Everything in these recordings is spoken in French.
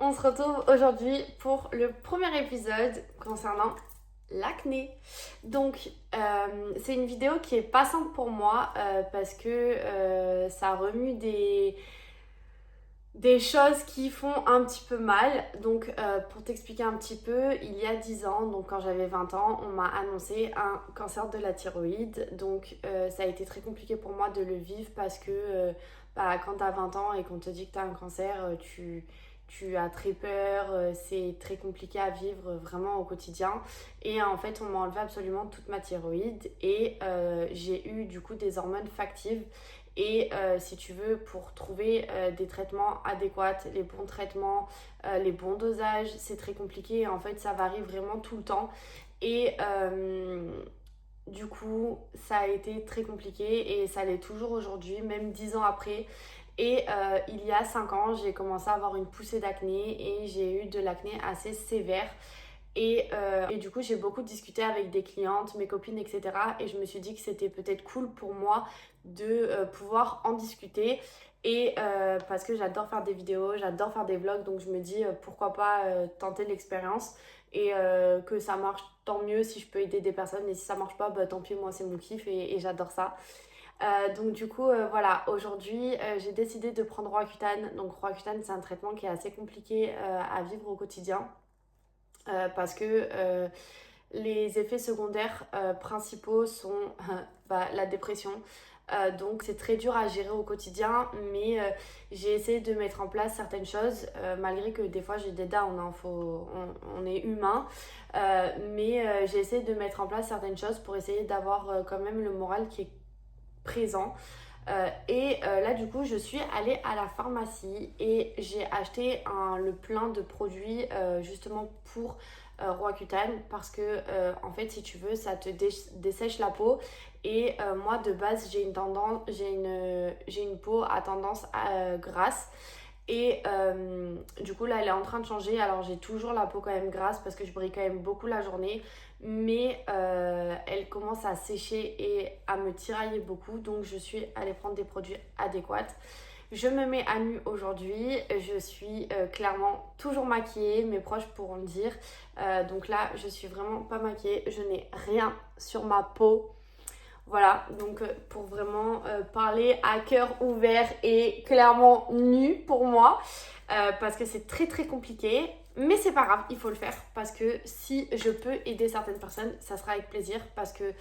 On se retrouve aujourd'hui pour le premier épisode concernant l'acné. Donc, c'est une vidéo qui est pas simple pour moi parce que ça remue des choses qui font un petit peu mal. Donc, pour t'expliquer un petit peu, il y a 10 ans, donc quand j'avais 20 ans, on m'a annoncé un cancer de la thyroïde. Donc, ça a été très compliqué pour moi de le vivre parce que quand tu as 20 ans et qu'on te dit que tu as un cancer, tu as très peur, c'est très compliqué à vivre vraiment au quotidien. Et en fait, on m'a enlevé absolument toute ma thyroïde et j'ai eu du coup des hormones factives. Et si tu veux, pour trouver des traitements adéquats, les bons traitements, les bons dosages, c'est très compliqué. En fait, ça varie vraiment tout le temps. Et du coup, ça a été très compliqué et ça l'est toujours aujourd'hui, même 10 ans après. Et il y a 5 ans, j'ai commencé à avoir une poussée d'acné et j'ai eu de l'acné assez sévère. Et du coup, j'ai beaucoup discuté avec des clientes, mes copines, etc. Et je me suis dit que c'était peut-être cool pour moi de pouvoir en discuter. Et parce que j'adore faire des vidéos, j'adore faire des vlogs, donc je me dis pourquoi pas tenter l'expérience. Et que ça marche, tant mieux si je peux aider des personnes. Et si ça marche pas, bah, tant pis, moi c'est mon kiff et j'adore ça. Donc du coup, voilà, aujourd'hui, j'ai décidé de prendre Roaccutane. Donc Roaccutane, c'est un traitement qui est assez compliqué à vivre au quotidien. Parce que les effets secondaires principaux sont la dépression. Donc c'est très dur à gérer au quotidien, mais j'ai essayé de mettre en place certaines choses, malgré que des fois j'ai des downs, hein, on est humain, mais j'ai essayé de mettre en place certaines choses pour essayer d'avoir quand même le moral qui est présent. Là du coup je suis allée à la pharmacie et j'ai acheté le plein de produits justement pour Roaccutane parce que en fait si tu veux ça te dessèche la peau et moi de base j'ai une peau à tendance grasse et du coup là elle est en train de changer. Alors j'ai toujours la peau quand même grasse parce que je brille quand même beaucoup la journée, mais elle commence à sécher et à me tirailler beaucoup, donc je suis allée prendre des produits adéquats. Je me mets à nu aujourd'hui, je suis clairement toujours maquillée, mes proches pourront le dire. Donc là je suis vraiment pas maquillée, je n'ai rien sur ma peau. Voilà, donc pour vraiment parler à cœur ouvert et clairement nu pour moi, parce que c'est très très compliqué, mais c'est pas grave, il faut le faire, parce que si je peux aider certaines personnes, ça sera avec plaisir, parce que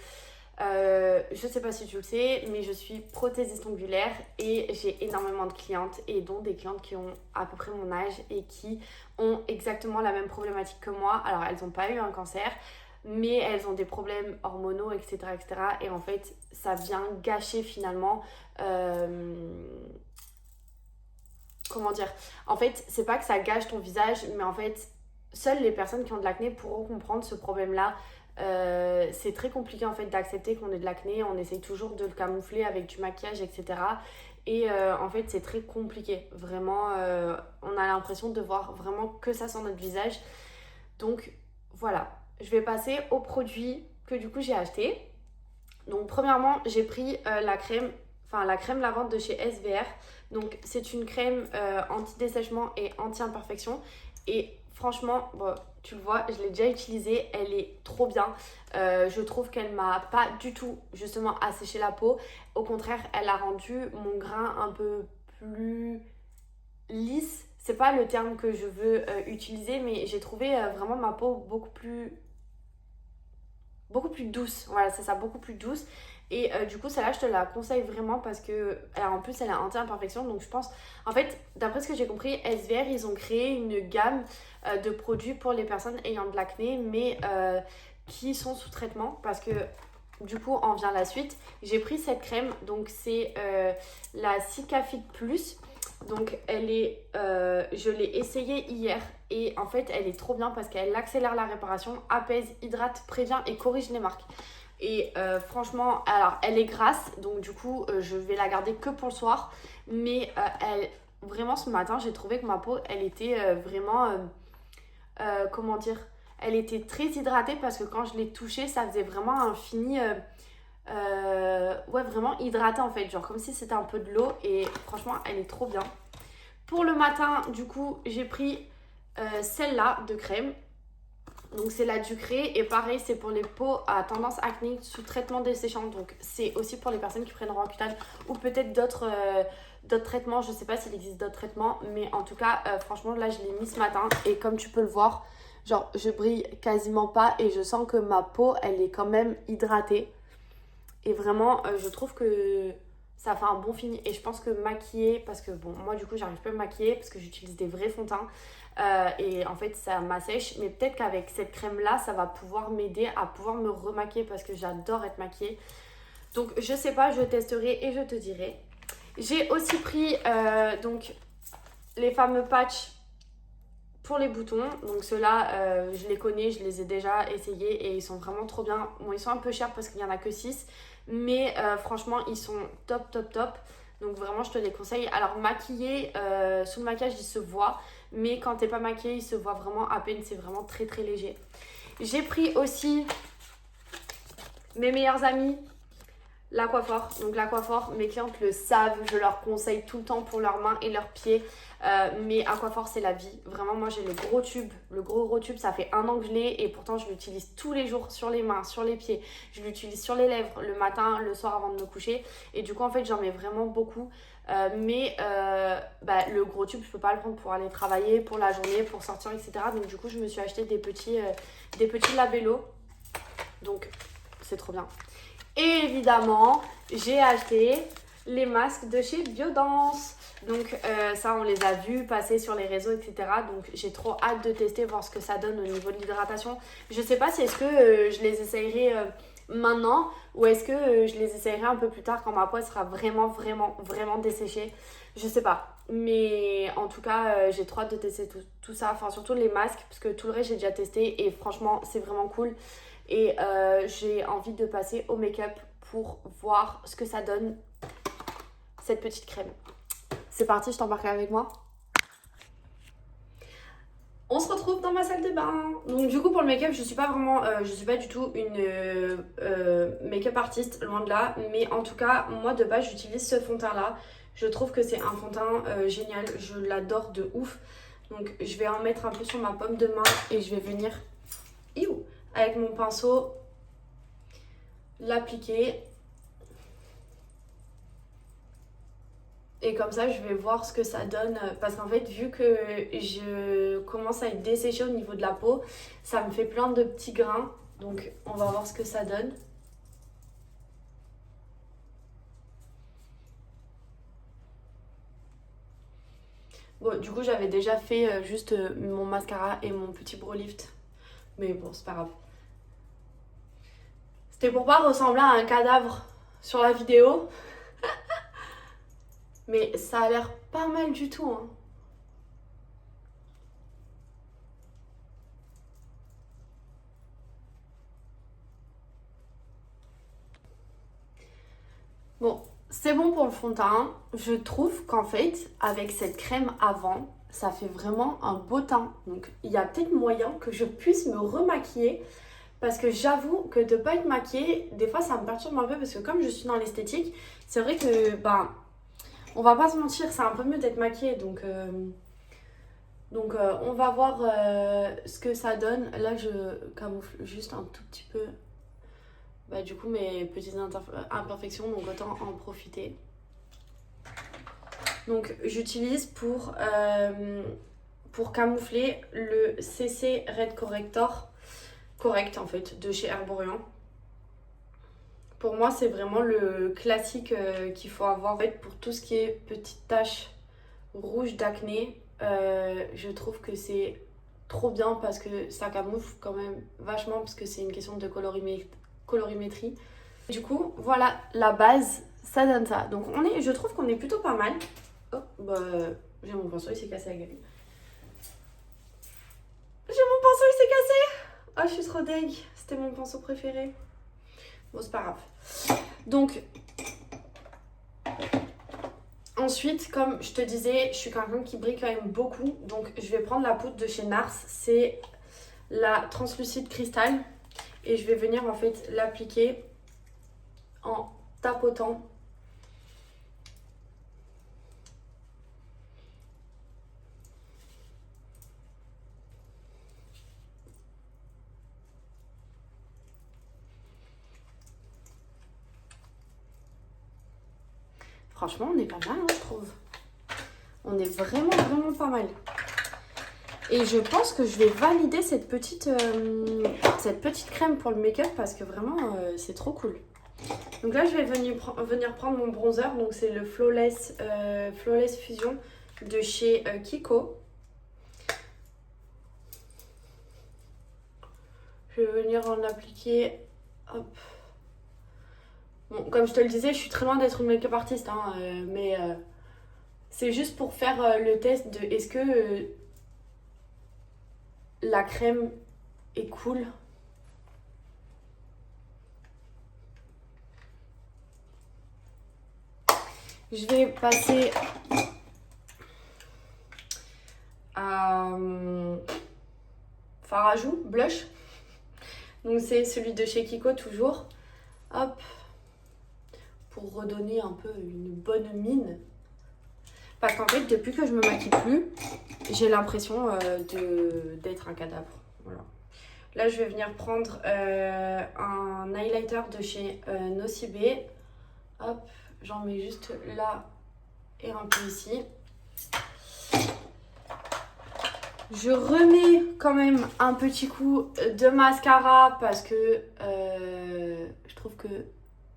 je sais pas si tu le sais, mais je suis prothésiste ongulaire et j'ai énormément de clientes, et dont des clientes qui ont à peu près mon âge et qui ont exactement la même problématique que moi. Alors elles n'ont pas eu un cancer, mais elles ont des problèmes hormonaux, etc., etc. Et en fait, ça vient gâcher finalement. Comment dire? En fait, c'est pas que ça gâche ton visage, mais en fait, seules les personnes qui ont de l'acné pourront comprendre ce problème-là. C'est très compliqué en fait d'accepter qu'on ait de l'acné. On essaye toujours de le camoufler avec du maquillage, etc. Et en fait, c'est très compliqué. Vraiment, on a l'impression de voir vraiment que ça sur notre visage. Donc voilà, je vais passer aux produits que du coup j'ai acheté. Donc premièrement, j'ai pris la crème lavande de chez SVR. Donc c'est une crème anti-dessèchement et anti-imperfection. Et franchement, bon, tu le vois, je l'ai déjà utilisée, elle est trop bien. Je trouve qu'elle m'a pas du tout justement asséché la peau. Au contraire, elle a rendu mon grain un peu plus lisse. C'est pas le terme que je veux utiliser, mais j'ai trouvé vraiment ma peau beaucoup plus douce. Voilà, c'est ça, beaucoup plus douce. Et du coup, celle-là, je te la conseille vraiment parce que, alors, en plus, elle est anti-imperfection. Donc, je pense, en fait, d'après ce que j'ai compris, SVR, ils ont créé une gamme de produits pour les personnes ayant de l'acné, mais qui sont sous traitement. Parce que, du coup, en vient la suite. J'ai pris cette crème, donc c'est la Cicafit Plus. Donc je l'ai essayée hier et en fait elle est trop bien parce qu'elle accélère la réparation, apaise, hydrate, prévient et corrige les marques. Et franchement, alors elle est grasse, donc du coup je vais la garder que pour le soir. Mais vraiment ce matin j'ai trouvé que ma peau elle était vraiment, comment dire, elle était très hydratée parce que quand je l'ai touchée ça faisait vraiment un fini... ouais, vraiment hydratée en fait, genre comme si c'était un peu de l'eau, et franchement elle est trop bien. Pour le matin, du coup, j'ai pris celle-là de crème. Donc c'est la Ducré et pareil c'est pour les peaux à tendance acnéique sous traitement desséchant. Donc c'est aussi pour les personnes qui prennent Roaccutane ou peut-être d'autres traitements. Je sais pas s'il existe d'autres traitements, mais en tout cas franchement là je l'ai mis ce matin et comme tu peux le voir, genre je brille quasiment pas et je sens que ma peau elle est quand même hydratée. Et vraiment je trouve que ça fait un bon fini. Et je pense que maquiller, parce que bon moi du coup j'arrive pas à me maquiller parce que j'utilise des vrais fonds de teint. Et en fait ça m'assèche, mais peut-être qu'avec cette crème là ça va pouvoir m'aider à pouvoir me remaquiller parce que j'adore être maquillée. Donc je sais pas, je testerai et je te dirai. J'ai aussi pris donc les fameux patchs pour les boutons. Donc ceux-là je les connais, je les ai déjà essayés et ils sont vraiment trop bien. Bon ils sont un peu chers parce qu'il n'y en a que 6, mais franchement ils sont top top top. Donc vraiment je te les conseille. Alors maquillé, sous le maquillage il se voit, mais quand t'es pas maquillée il se voit vraiment à peine, c'est vraiment très très léger. J'ai pris aussi mes meilleurs amis, l'Aquaphor. Donc l'Aquaphor, mes clientes le savent, je leur conseille tout le temps pour leurs mains et leurs pieds. Mais Aquaphor c'est la vie. Vraiment moi j'ai le gros tube, le gros tube, ça fait 1 an que je l'ai et pourtant je l'utilise tous les jours sur les mains, sur les pieds. Je l'utilise sur les lèvres le matin, le soir avant de me coucher. Et du coup en fait j'en mets vraiment beaucoup. Le gros tube je peux pas le prendre pour aller travailler, pour la journée, pour sortir etc. Donc du coup je me suis acheté des petits labellos. Donc c'est trop bien. Et évidemment, j'ai acheté les masques de chez Biodance. Donc ça, on les a vus passer sur les réseaux, etc. Donc j'ai trop hâte de tester, voir ce que ça donne au niveau de l'hydratation. Je sais pas si est-ce que je les essayerai maintenant ou est-ce que je les essayerai un peu plus tard quand ma peau sera vraiment desséchée. Je sais pas. Mais en tout cas, j'ai trop hâte de tester tout ça. Enfin, surtout les masques, parce que tout le reste, j'ai déjà testé. Et franchement, c'est vraiment cool. Et j'ai envie de passer au make-up pour voir ce que ça donne, cette petite crème. C'est parti, je t'embarque avec moi. On se retrouve dans ma salle de bain. Donc du coup pour le make-up, je suis pas du tout une make-up artiste, loin de là. Mais en tout cas, moi de base, j'utilise ce fond de teint là. Je trouve que c'est un fond de teint génial, je l'adore de ouf. Donc je vais en mettre un peu sur ma paume de main et je vais venir avec mon pinceau l'appliquer. Et comme ça, je vais voir ce que ça donne. Parce qu'en fait, vu que je commence à être desséchée au niveau de la peau, ça me fait plein de petits grains. Donc, on va voir ce que ça donne. Bon, du coup, j'avais déjà fait juste mon mascara et mon petit brow lift. Mais bon, c'est pas grave. C'était pour pas ressembler à un cadavre sur la vidéo. Mais ça a l'air pas mal du tout, hein. Bon, c'est bon pour le fond de teint. Je trouve qu'en fait, avec cette crème avant, ça fait vraiment un beau teint. Donc, il y a peut-être moyen que je puisse me remaquiller. Parce que j'avoue que de pas être maquillée, des fois, ça me perturbe un peu. Parce que comme je suis dans l'esthétique, c'est vrai que, on va pas se mentir, c'est un peu mieux d'être maquillée. Donc, on va voir ce que ça donne. Là, je camoufle juste un tout petit peu. Du coup, mes petites imperfections, donc autant en profiter. Donc, j'utilise pour camoufler le CC Red Corrector Correct en fait de chez Herborian. Pour moi, c'est vraiment le classique qu'il faut avoir en fait pour tout ce qui est petites taches rouges d'acné. Je trouve que c'est trop bien parce que ça camoufle quand même vachement parce que c'est une question de colorimétrie. Du coup, voilà, la base, ça donne ça. Donc, je trouve qu'on est plutôt pas mal. Oh, j'ai mon pinceau, il s'est cassé la gueule. J'ai mon pinceau, il s'est cassé. Oh, je suis trop deg. C'était mon pinceau préféré. Bon, c'est pas grave. Donc, ensuite, comme je te disais, je suis quelqu'un qui brille quand même beaucoup. Donc, je vais prendre la poudre de chez Nars. C'est la Translucide Cristal. Et je vais venir en fait l'appliquer en tapotant. Franchement, on est pas mal, hein, je trouve. On est vraiment, vraiment pas mal. Et je pense que je vais valider cette petite crème pour le make-up parce que vraiment, c'est trop cool. Donc là, je vais venir prendre mon bronzer. Donc c'est le Flawless Fusion de chez Kiko. Je vais venir en appliquer. Hop. Bon, comme je te le disais, je suis très loin d'être une make-up artiste, hein, mais c'est juste pour faire le test de est-ce que la crème est cool. Je vais passer à fard à joues, blush. Donc c'est celui de chez Kiko toujours. Hop. Pour redonner un peu une bonne mine. Parce qu'en fait, depuis que je me maquille plus, j'ai l'impression d'être un cadavre. Voilà. Là, je vais venir prendre un highlighter de chez Nocibé. Hop, j'en mets juste là et un peu ici. Je remets quand même un petit coup de mascara parce que je trouve que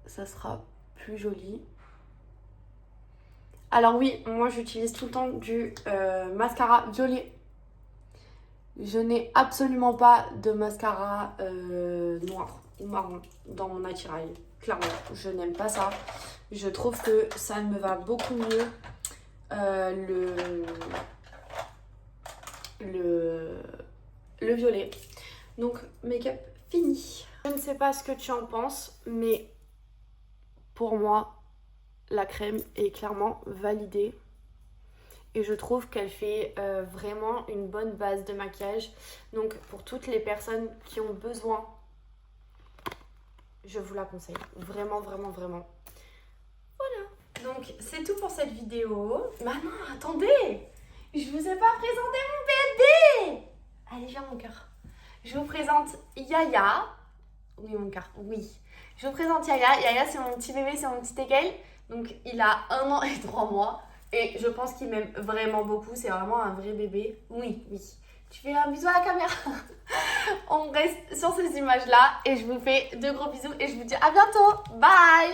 ça sera plus joli. Alors oui, moi j'utilise tout le temps du mascara violet. Je n'ai absolument pas de mascara noir ou marron dans mon attirail. Clairement, je n'aime pas ça. Je trouve que ça me va beaucoup mieux le violet. Donc, make-up fini. Je ne sais pas ce que tu en penses, mais pour moi, la crème est clairement validée. Et je trouve qu'elle fait vraiment une bonne base de maquillage. Donc, pour toutes les personnes qui ont besoin, je vous la conseille. Vraiment, vraiment, vraiment. Voilà. Donc, c'est tout pour cette vidéo. Maintenant, attendez! Je vous ai pas présenté mon bébé! Allez, viens mon cœur. Je vous présente Yaya. Oui, mon cœur, oui. Je vous présente Yaya. Yaya, c'est mon petit bébé, c'est mon petit équelle. Donc, il a 1 an et 3 mois. Et je pense qu'il m'aime vraiment beaucoup. C'est vraiment un vrai bébé. Oui, oui. Tu fais un bisou à la caméra. On reste sur ces images-là. Et je vous fais de gros bisous. Et je vous dis à bientôt. Bye!